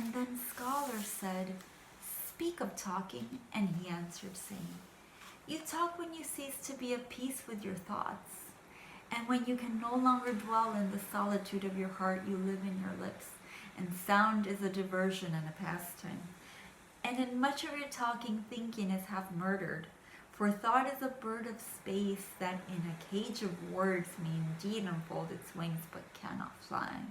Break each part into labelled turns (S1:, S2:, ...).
S1: And then scholars said, "Speak of talking," and he answered, saying, "You talk when you cease to be at peace with your thoughts. And when you can no longer dwell in the solitude of your heart, you live in your lips, and sound is a diversion and a pastime. And in much of your talking, thinking is half murdered. For thought is a bird of space that in a cage of words may indeed unfold its wings but cannot fly.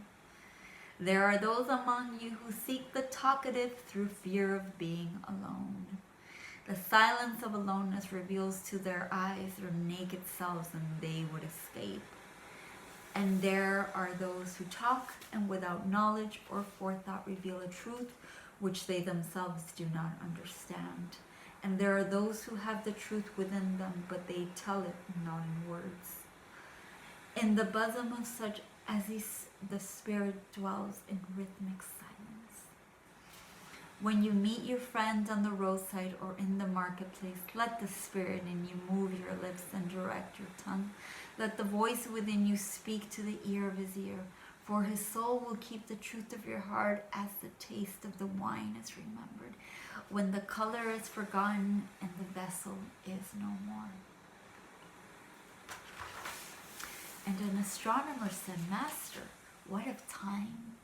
S1: There are those among you who seek the talkative through fear of being alone. The silence of aloneness reveals to their eyes their naked selves, and they would escape. And there are those who talk and without knowledge or forethought reveal a truth which they themselves do not understand. And there are those who have the truth within them, but they tell it not in words. In the bosom of such as the Spirit dwells in rhythmic silence. When you meet your friend on the roadside or in the marketplace, let the Spirit in you move your lips and direct your tongue. Let the voice within you speak to the ear of his ear, for his soul will keep the truth of your heart as the taste of the wine is remembered, when the color is forgotten and the vessel is no more. And an astronomer said, "Master, what of time?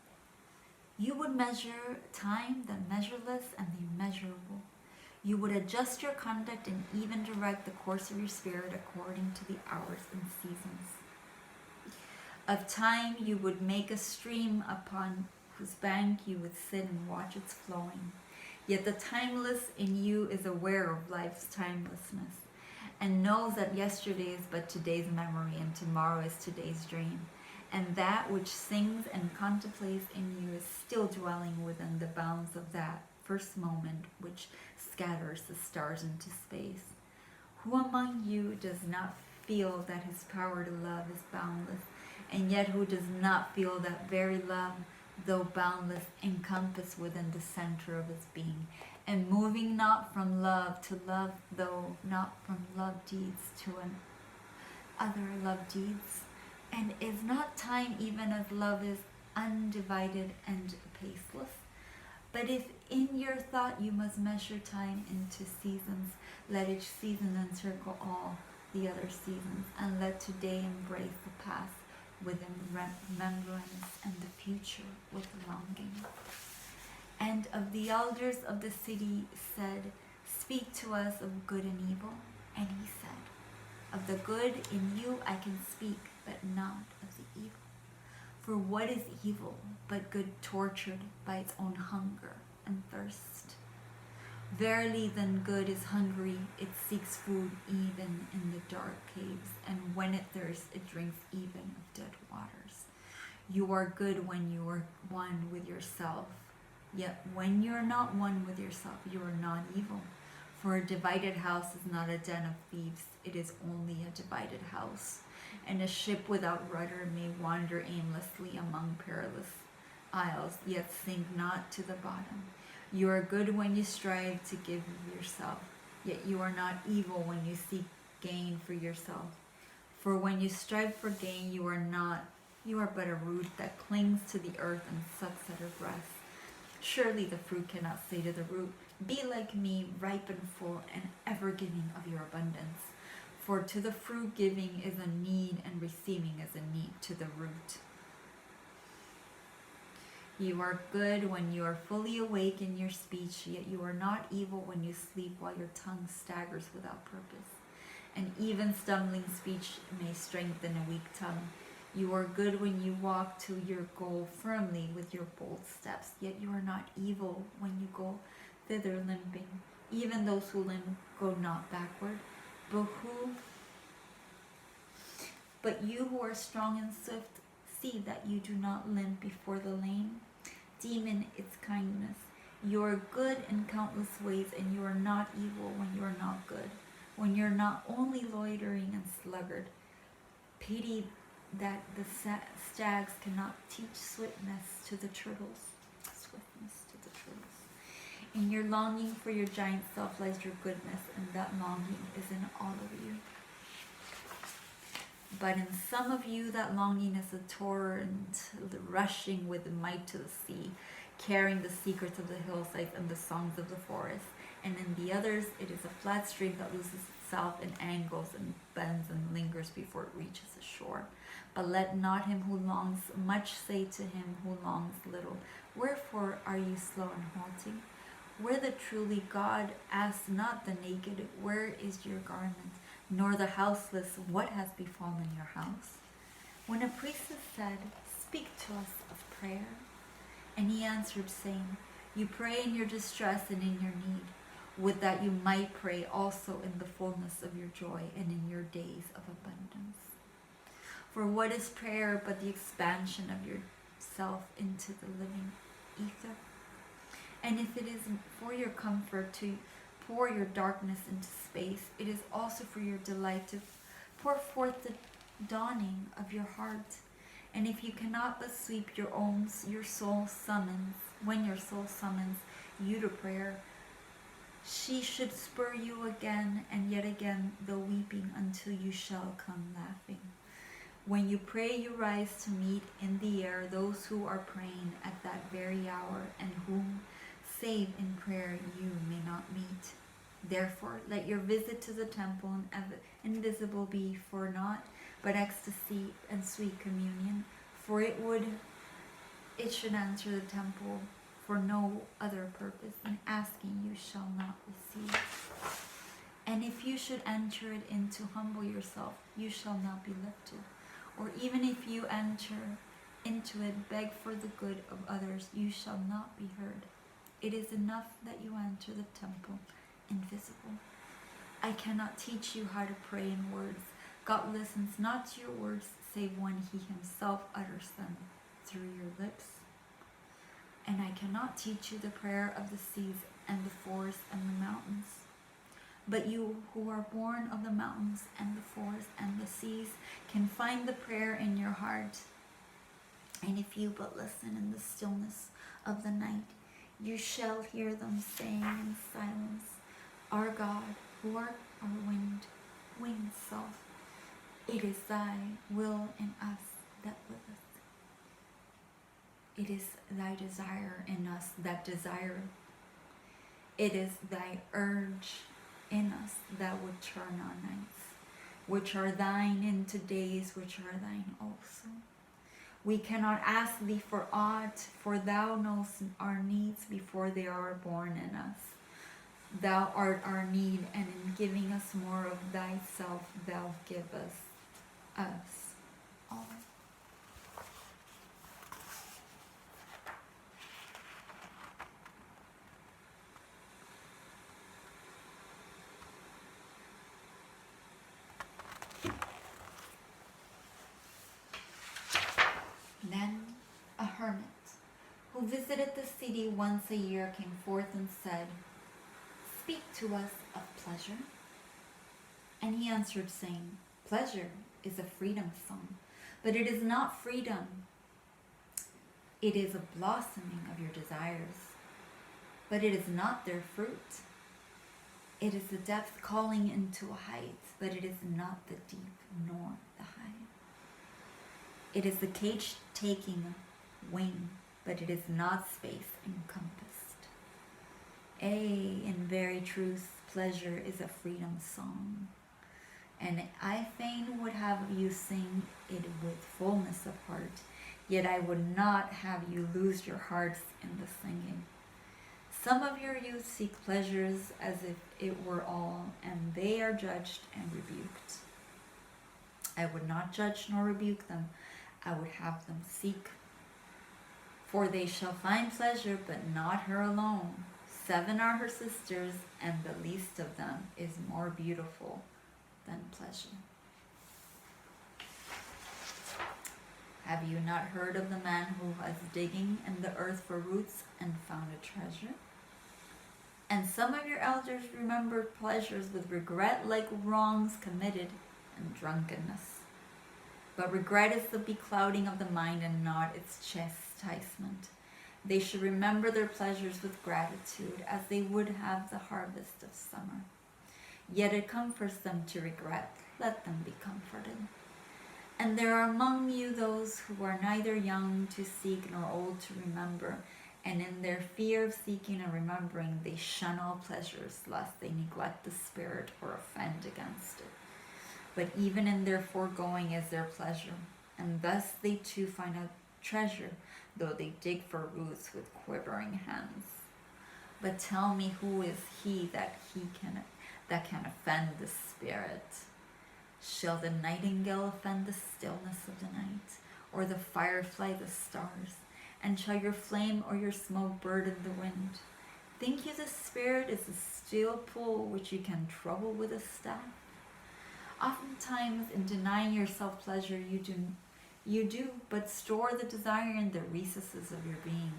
S1: You would measure time, the measureless and the immeasurable. You would adjust your conduct and even direct the course of your spirit according to the hours and seasons. Of time you would make a stream upon whose bank you would sit and watch its flowing. Yet the timeless in you is aware of life's timelessness and knows that yesterday is but today's memory and tomorrow is today's dream. And that which sings and contemplates in you is still dwelling within the bounds of that first moment which scatters the stars into space. Who among you does not feel that his power to love is boundless, and yet who does not feel that very love, though boundless, encompassed within the center of his being, and moving not from love to love, though not from love deeds to other love deeds? And is not time, even as love is, undivided and paceless? But if in your thought you must measure time into seasons, let each season encircle all the other seasons, and let today embrace the past with remembrance and the future with longing." And of the elders of the city said, "Speak to us of good and evil." And he said, "Of the good in you I can speak, but not of the evil. For what is evil but good tortured by its own hunger and thirst? Verily then good is hungry, it seeks food even in the dark caves, and when it thirsts it drinks even of dead waters. You are good when you are one with yourself, yet when you are not one with yourself you are not evil. For a divided house is not a den of thieves, it is only a divided house. And a ship without rudder may wander aimlessly among perilous isles, yet sink not to the bottom. You are good when you strive to give of yourself, yet you are not evil when you seek gain for yourself. For when you strive for gain, you are but a root that clings to the earth and sucks at her breath. Surely the fruit cannot say to the root, 'Be like me, ripe and full, and ever giving of your abundance.' For to the fruit giving is a need, and receiving is a need to the root. You are good when you are fully awake in your speech, yet you are not evil when you sleep while your tongue staggers without purpose. And even stumbling speech may strengthen a weak tongue. You are good when you walk to your goal firmly with your bold steps, yet you are not evil when you go thither limping. Even those who limp go not backward, but you who are strong and swift, see that you do not limp before the lame. Deem in its kindness. You are good in countless ways, and you are not evil when you are not good, when you are not only loitering and sluggard. Pity that the stags cannot teach swiftness to the turtles. In your longing for your giant self lies your goodness, and that longing is in all of you. But in some of you that longing is a torrent rushing with might to the sea. carrying the secrets of the hillsides and the songs of the forest. And in the others, it is a flat stream that loses itself in angles and bends and lingers before it reaches the shore. But let not him who longs much say to him who longs little, wherefore are you slow and halting? Where the truly God asks not the naked, where is your garment? Nor the houseless, what has befallen your house? When a priestess said, speak to us of prayer. And he answered, saying, you pray in your distress and in your need, would that you might pray also in the fullness of your joy and in your days of abundance. For what is prayer but the expansion of yourself into the living ether? And if it is for your comfort to pour your darkness into space, it is also for your delight to pour forth the dawning of your heart. And if you cannot but sweep your soul summons, when your soul summons you to prayer, she should spur you again and yet again, though weeping, until you shall come laughing. When you pray, you rise to meet in the air those who are praying at that very hour, and whom, save in prayer, you may not meet. Therefore, let your visit to the temple invisible be for naught but ecstasy and sweet communion, for it should answer the temple for no other purpose, and asking you shall not receive. And if you should enter it in to humble yourself, you shall not be lifted. Or even if you enter into it, beg for the good of others, you shall not be heard. It is enough that you enter the temple invisible. I cannot teach you how to pray in words. God listens not to your words, save when he himself utters them through your lips. And I cannot teach you the prayer of the seas and the forests and the mountains. But you who are born of the mountains and the forests and the seas can find the prayer in your heart. And if you but listen in the stillness of the night, you shall hear them saying in silence, our God, who art our winged self, it is thy will in us that liveth. It is thy desire in us that desireth. It is thy urge in us that would turn our nights, which are thine into days which are thine also. We cannot ask thee for aught, for thou knowest our needs before they are born in us. Thou art our need, and in giving us more of thyself, thou givest us all. Then a hermit, who visited the city once a year, came forth and said, speak to us of pleasure. And he answered, saying, pleasure is a freedom song, but it is not freedom. It is a blossoming of your desires, but it is not their fruit. It is the depth calling into a height, but it is not the deep nor the high. It is the cage taking wing, but it is not space encompassed. In very truth, pleasure is a freedom song, and I fain would have you sing it with fullness of heart, yet I would not have you lose your hearts in the singing. Some of your youth seek pleasures as if it were all, and they are judged and rebuked. I would not judge nor rebuke them, I would have them seek. For they shall find pleasure, but not her alone. 7 are her sisters, and the least of them is more beautiful than pleasure. Have you not heard of the man who was digging in the earth for roots and found a treasure? And some of your elders remembered pleasures with regret, like wrongs committed and drunkenness. But regret is the beclouding of the mind and not its chastisement. They should remember their pleasures with gratitude, as they would have the harvest of summer. Yet it comforts them to regret. Let them be comforted. And there are among you those who are neither young to seek nor old to remember, And in their fear of seeking and remembering, they shun all pleasures, lest they neglect the spirit or offend against it. But even in their foregoing is their pleasure, and thus they too find a treasure, though they dig for roots with quivering hands. But tell me, who is he that can offend the spirit? Shall the nightingale offend the stillness of the night, or the firefly the stars? And shall your flame or your smoke burden the wind? Think you the spirit is a steel pool which you can trouble with a staff? Oftentimes, in denying yourself pleasure, you do but store the desire in the recesses of your being.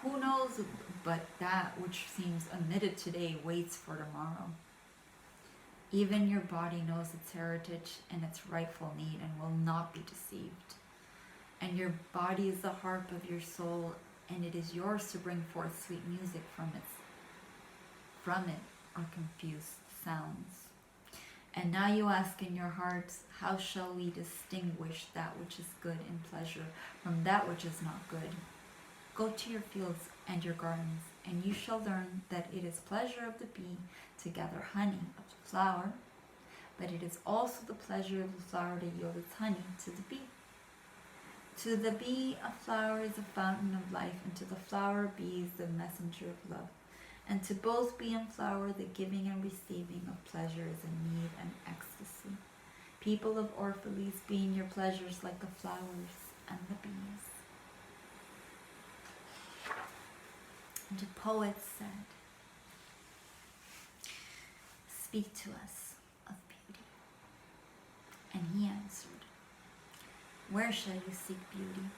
S1: Who knows but that which seems omitted today waits for tomorrow? Even your body knows its heritage and its rightful need and will not be deceived. And your body is the harp of your soul, and it is yours to bring forth sweet music from it or confused sounds. And now you ask in your hearts, how shall we distinguish that which is good in pleasure from that which is not good? Go to your fields and your gardens, and you shall learn that it is pleasure of the bee to gather honey of the flower, but it is also the pleasure of the flower to yield its honey to the bee. To the bee, a flower is a fountain of life, and to the flower, a bee is the messenger of love. And to both bee and flower, the giving and receiving of pleasure is a need and ecstasy. People of Orphalese, be in your pleasures like the flowers and the bees. And the poet said, speak to us of beauty. And he answered, where shall you seek beauty?